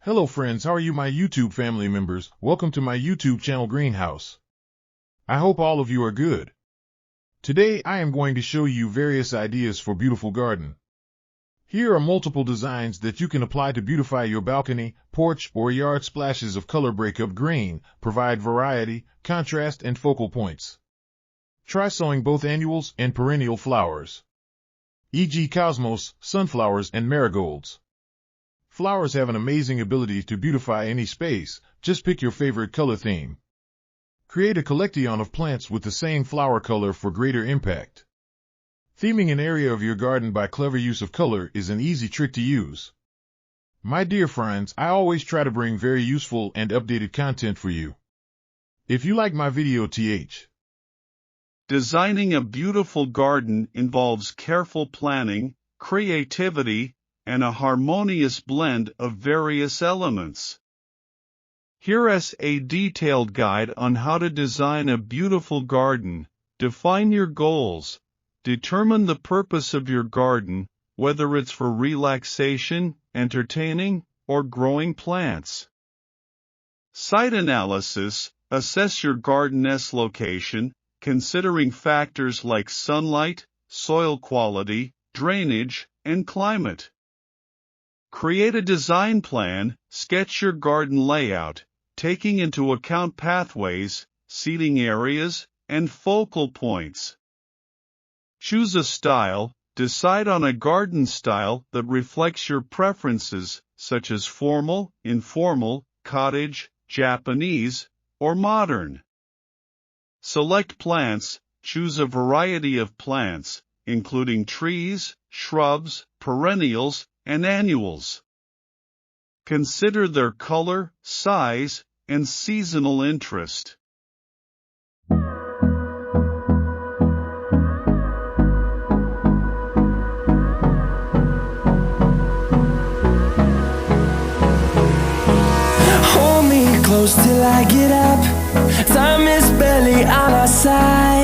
Hello friends, how are you my YouTube family members? Welcome to my YouTube channel Greenhouse. I hope all of you are good. Today I am going to show you various ideas for beautiful garden. Here are multiple designs that you can apply to beautify your balcony, porch, or yard. Splashes of color break up grain, provide variety, contrast, and focal points. Try sowing both annuals and perennial flowers, e.g. cosmos, sunflowers, and marigolds. Flowers have an amazing ability to beautify any space. Just pick your favorite color theme. Create a collection of plants with the same flower color for greater impact. Theming an area of your garden by clever use of color is an easy trick to use. My dear friends, I always try to bring very useful and updated content for you. If you like my video, Designing a beautiful garden involves careful planning, creativity, and a harmonious blend of various elements. Here is a detailed guide on how to design a beautiful garden. Define your goals. Determine the purpose of your garden, whether it's for relaxation, entertaining, or growing plants. Site analysis. Assess your garden's location, considering factors like sunlight, soil quality, drainage, and climate. Create a design plan. Sketch your garden layout, taking into account pathways, seating areas, and focal points. Choose a style. Decide on a garden style that reflects your preferences, such as formal, informal, cottage, Japanese, or modern. Select plants. Choose a variety of plants, including trees, shrubs, perennials, and annuals. Consider their color, size, and seasonal interest. Hold me close till I get up. Time is barely on our side.